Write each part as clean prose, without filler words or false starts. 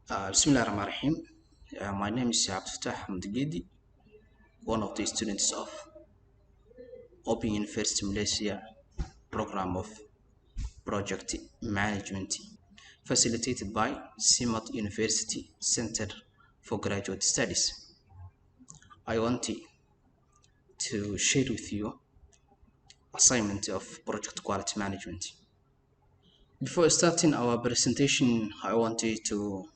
Bismillah ar-Rahman ar-Rahim. My name is Abdulfatah Hamdgedi, one of the students of Open University Malaysia program of project management, facilitated by CIMAT University Center for Graduate Studies. I want to share with you assignment of project quality management. Before starting our presentation, I wanted to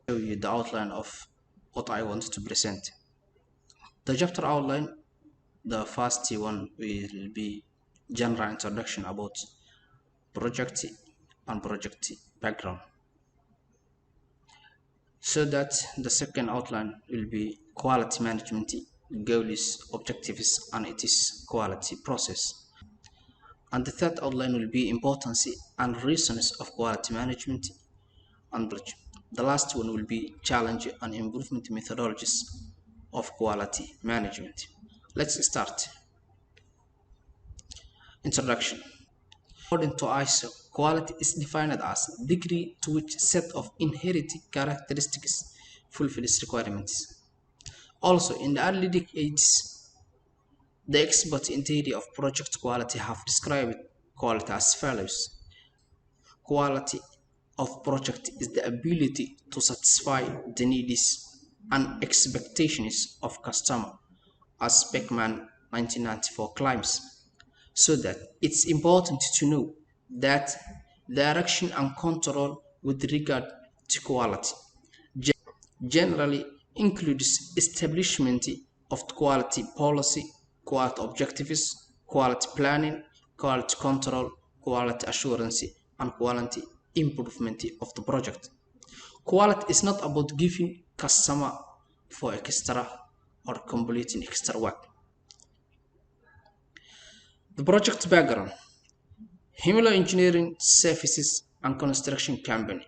show you the outline of what I want to present. The chapter outline, the first one will be general introduction about project and project background. So that the second outline will be quality management, goals, objectives, and its quality process. And the third outline will be importance and reasons of quality management and the last one will be challenge and improvement methodologies of quality management. Let's start. Introduction. According to ISO, quality is defined as degree to which set of inherent characteristics fulfills requirements. Also, in the early decades, the experts in theory of project quality have described quality as follows. Quality of project is the ability to satisfy the needs and expectations of customer, as Beckman 1994 claims. So that it's important to know that direction and control with regard to quality generally includes establishment of quality policy, quality objectives, quality planning, quality control, quality assurance, and quality improvement of the project. Quality is not about giving customer for extra or completing extra work. The project background. Himelo Engineering Services and Construction Company,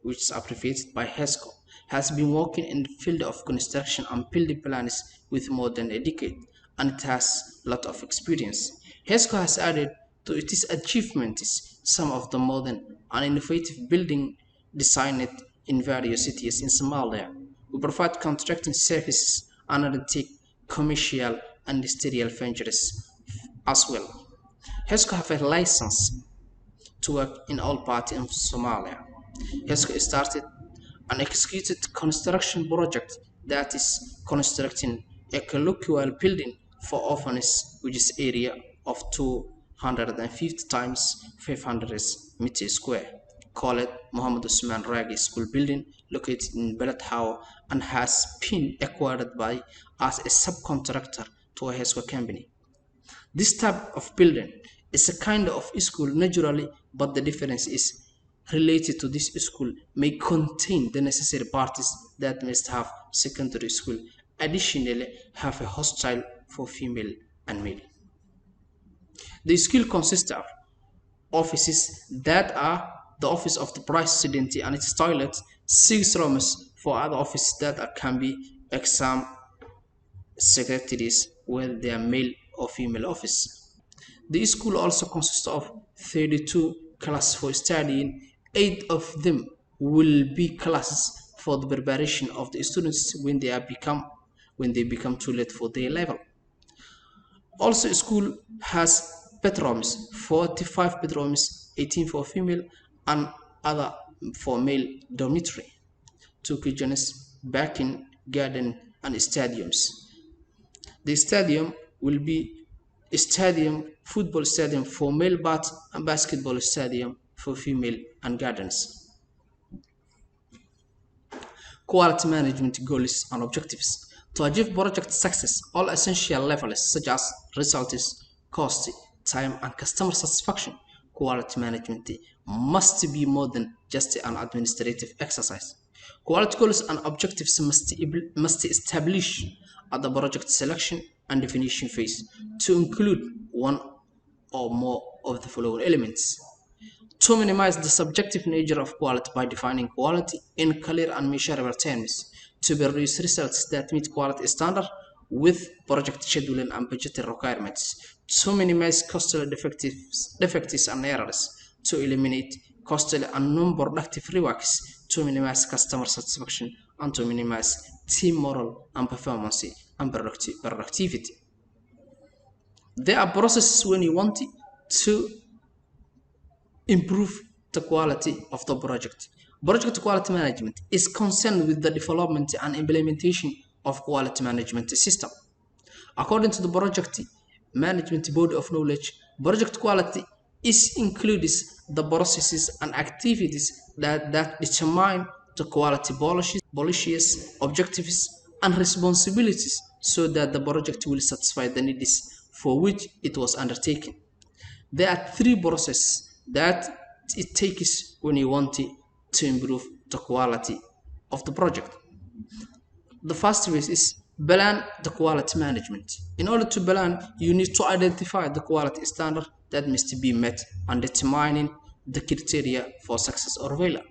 which is abbreviated by HESCO, has been working in the field of construction and building plans with more than a decade, and it has a lot of experience. HESCO has added to its achievements some of the modern and innovative building designed in various cities in Somalia. We provide contracting services and undertake commercial and industrial ventures as well. HESCO have a license to work in all parts of Somalia. HESCO started an executed construction project that is constructing a colloquial building for orphanages, which is area of 250 times 500 meters square, called Muhammad Usman Ragi School Building, located in Beled Hawa, and has been acquired by as a subcontractor to a HESCO company. This type of building is a kind of school naturally, but the difference is related to this school may contain the necessary parties that must have secondary school. Additionally, have a hostel for female and male. The school consists of offices that are the office of the president and its toilets, 6 rooms for other offices that can be exam secretaries, whether they are male or female office. The school also consists of 32 classes for studying. 8 of them will be classes for the preparation of the students when they become too late for their level. Also, school has bedrooms, 45 bedrooms, 18 for female and other for male dormitory, 2 kitchens, backing, garden, and stadiums. The stadium will be a football stadium for male and basketball stadium for female and gardens. Quality management goals and objectives. To achieve project success, all essential levels such as results, cost, time, and customer satisfaction, quality management must be more than just an administrative exercise. Quality goals and objectives must establish at the project selection and definition phase to include one or more of the following elements. To minimize the subjective nature of quality by defining quality in clear and measurable terms, to produce results that meet quality standard with project scheduling and budgetary requirements, to minimize costly defects and errors, to eliminate costly and non-productive reworks to minimize customer satisfaction and to minimize team morale and performance and productivity. There are processes when you want to improve the quality of the project. Project quality management is concerned with the development and implementation of quality management system. According to the project management body of knowledge, project quality includes the processes and activities that determine the quality policies, objectives, and responsibilities so that the project will satisfy the needs for which it was undertaken. There are three processes that it takes when you want to improve the quality of the project. The first phase is plan the quality management. In order to plan, you need to identify the quality standard that must be met and determining the criteria for success or failure.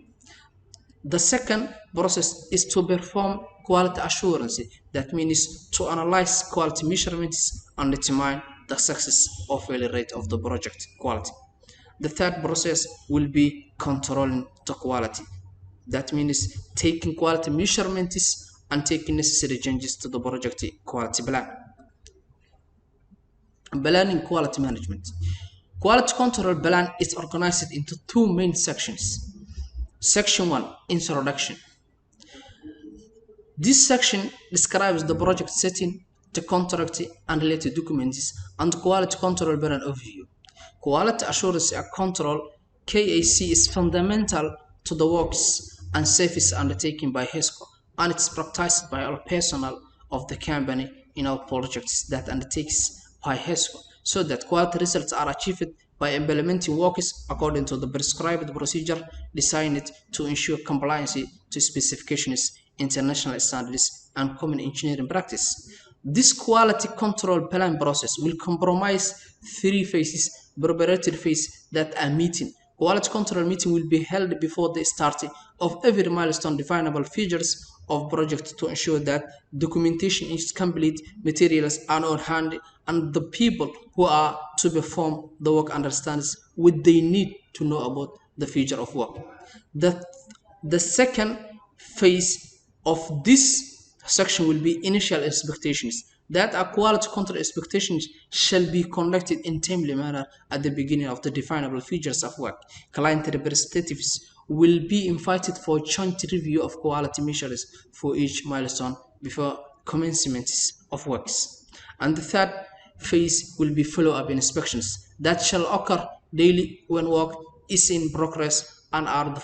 The second process is to perform quality assurance. That means to analyze quality measurements and determine the success or failure rate of the project quality. The third process will be controlling the quality. That means taking quality measurements and taking necessary changes to the project quality plan. Planning quality management. Quality control plan is organized into two main sections. Section 1, Introduction. This section describes the project setting, the contract and related documents, and quality control plan overview. Quality assurance and control (KAC) is fundamental to the works and services undertaken by HESCO, and it's practiced by all personnel of the company in all projects that undertakes by HESCO, so that quality results are achieved by implementing works according to the prescribed procedure designed to ensure compliance to specifications, international standards, and common engineering practice. This quality control plan process will comprise three phases. Preparatory phase that are meeting. Quality control meeting will be held before the start of every milestone definable features of project to ensure that documentation is complete, materials are on hand, and the people who are to perform the work understands what they need to know about the future of work. The second phase of this section will be initial expectations. That our quality control expectations shall be conducted in timely manner at the beginning of the definable features of work. Client representatives will be invited for joint review of quality measures for each milestone before commencement of works. And the third phase will be follow-up inspections that shall occur daily when work is in progress and are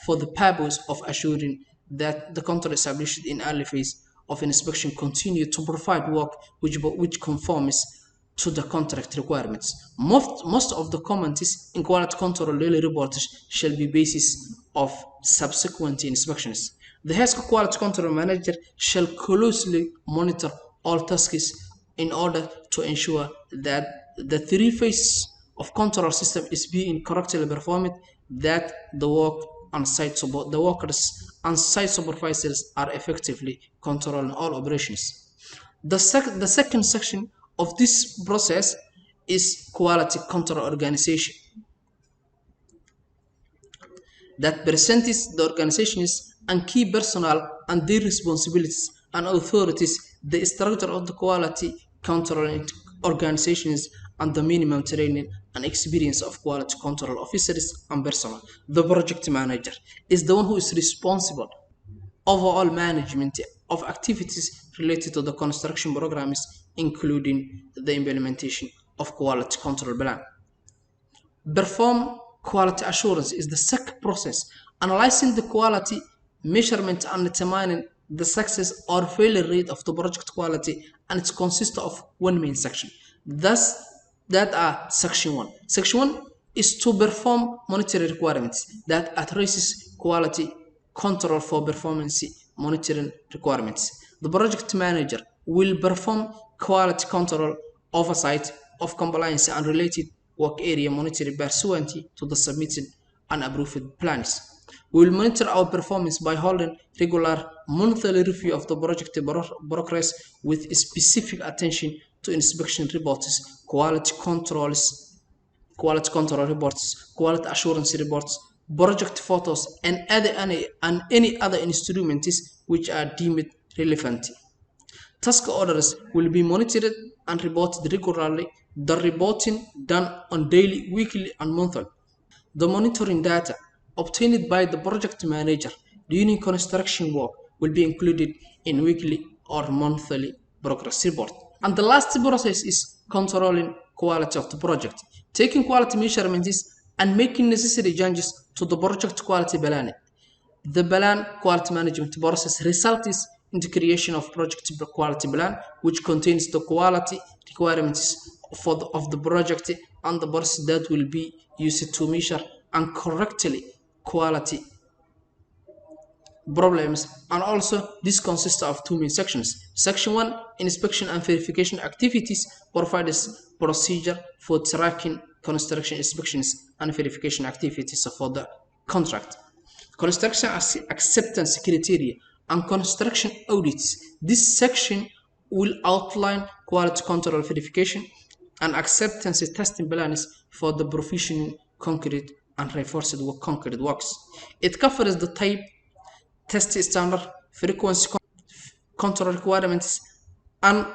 for the purpose of assuring that the control established in early phase of inspection continue to provide work which conforms to the contract requirements. Most of the comments in quality control daily reports shall be basis of subsequent inspections. The HESCO quality control manager shall closely monitor all tasks in order to ensure that the three phases of control system is being correctly performed, that the workers and site supervisors are effectively controlling all operations. The second section of this process is quality control organization. That presents the organizations and key personnel and their responsibilities and authorities, the structure of the quality control organizations, and the minimum training and experience of quality control officers and personnel. The project manager is the one who is responsible overall management of activities related to the construction programs, including the implementation of quality control plan. Perform quality assurance is the second process, analyzing the quality measurement and determining the success or failure rate of the project quality, and it consists of one main section. Thus, that are section 1. Section 1 is to perform monitoring requirements that addresses quality control for performance monitoring requirements. The project manager will perform quality control oversight of compliance and related work area monitoring pursuant to the submitted and approved plans. We will monitor our performance by holding regular monthly review of the project progress with specific attention to inspection reports, quality control reports, quality assurance reports, project photos, and any other instruments which are deemed relevant. Task orders will be monitored and reported regularly, the reporting done on daily, weekly, and monthly. The monitoring data obtained by the project manager during construction work will be included in weekly or monthly progress report. And the last process is controlling quality of the project, taking quality measurements and making necessary changes to the project quality planning. The plan quality management process results in the creation of project quality plan, which contains the quality requirements of the project and the process that will be used to measure and correctly quality problems. And also this consists of two main sections. Section 1, inspection and verification activities, provides procedure for tracking construction inspections and verification activities for the contract. Construction acceptance criteria and construction audits. This section will outline quality control verification and acceptance testing plans for the provisioning concrete and reinforced concrete works. It covers the type, test standard, frequency control requirements, and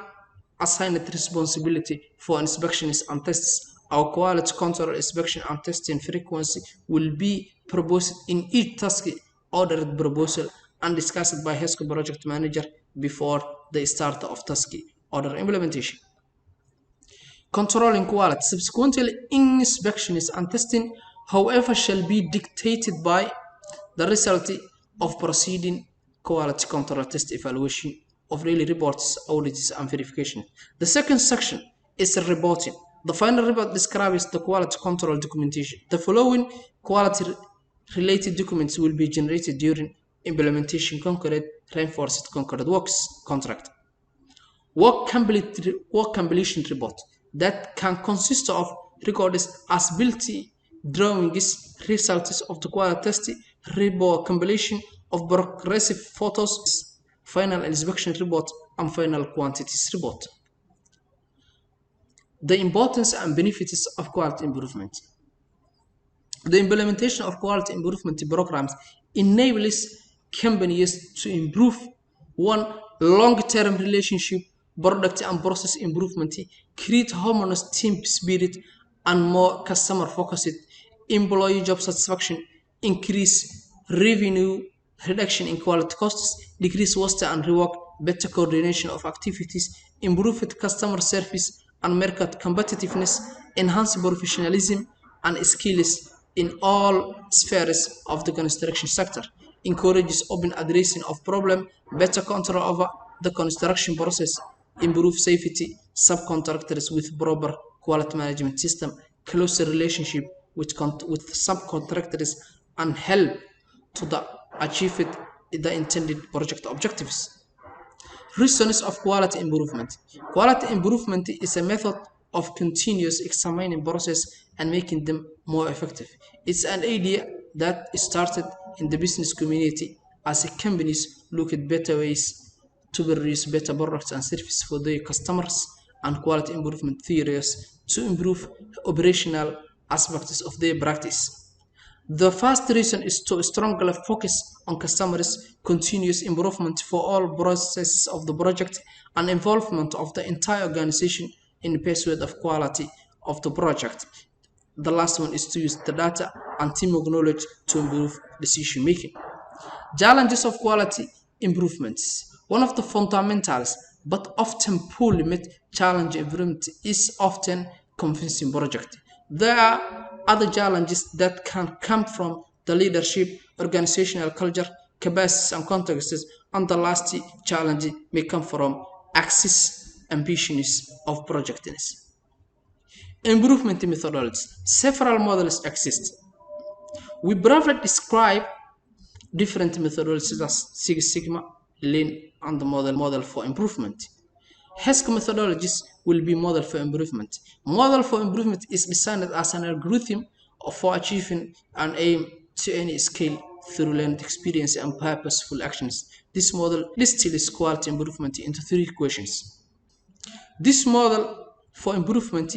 assigned responsibility for inspections and tests. Our quality control inspection and testing frequency will be proposed in each task ordered proposal and discussed by HESCO project manager before the start of task order implementation. Controlling quality. Subsequently, inspections and testing, however, shall be dictated by the result of proceeding quality control test evaluation of daily reports, audits, and verification. The second section is reporting. The final report describes the quality control documentation. The following quality-related documents will be generated during implementation concrete reinforced concrete works contract. Work completion report that can consist of records as built drawings, results of the quality test, report completion of progressive photos, final inspection report, and final quantities report. The importance and benefits of quality improvement. The implementation of quality improvement programs enables companies to improve one, long-term relationship, product and process improvement, create harmonious team spirit, and more customer-focused employee job satisfaction, increase revenue, reduction in quality costs, decrease waste and rework, better coordination of activities, improved customer service and market competitiveness, enhance professionalism and skills in all spheres of the construction sector, encourages open addressing of problem, better control over the construction process, improve safety, subcontractors with proper quality management system, closer relationship with subcontractors, and help to achieve the intended project objectives. Reasons of quality improvement. Quality improvement is a method of continuous examining process and making them more effective. It's an idea that started in the business community as companies look at better ways to produce better products and services for their customers, and quality improvement theories to improve operational aspects of their practice. The first reason is to strongly focus on customers' continuous improvement for all processes of the project and involvement of the entire organization in the pursuit of quality of the project. The last one is to use the data and teamwork knowledge to improve decision making. Challenges of quality improvements. One of the fundamentals but often poorly met challenge improvement is often convincing project. There are other challenges that can come from the leadership, organizational culture, capacities and contexts, and the last challenge may come from access ambitions of projectness. Improvement methodologies. Several models exist. We briefly describe different methodologies as Six Sigma, Lean, and the model for improvement. HESCO methodologies will be model for improvement. Model for improvement is designed as an algorithm for achieving an aim to any scale through learned experience and purposeful actions. This model distills quality improvement into three equations. This model for improvement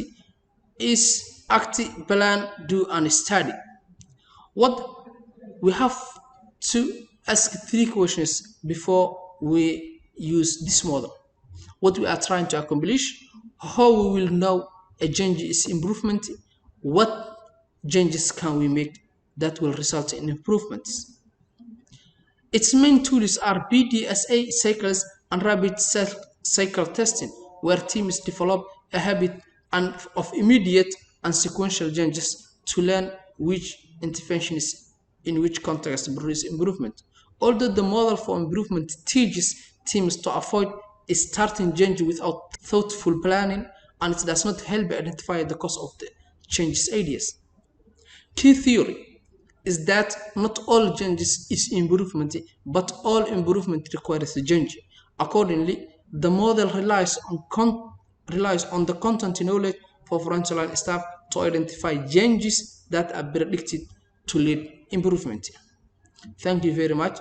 is act, plan, do, and study. What We have to ask three questions before we use this model. What we are trying to accomplish, how we will know a change is improvement, what changes can we make that will result in improvements. Its main tools are BDSA cycles and rapid cycle testing, where teams develop a habit of immediate and sequential changes to learn which interventions in which context produce improvement. Although the model for improvement teaches teams to avoid starting change without thoughtful planning, and it does not help identify the cause of the changes ideas. Key theory is that not all changes is improvement, but all improvement requires a change. Accordingly, the model relies on the content knowledge for frontline staff to identify changes that are predicted to lead improvement. Thank you very much.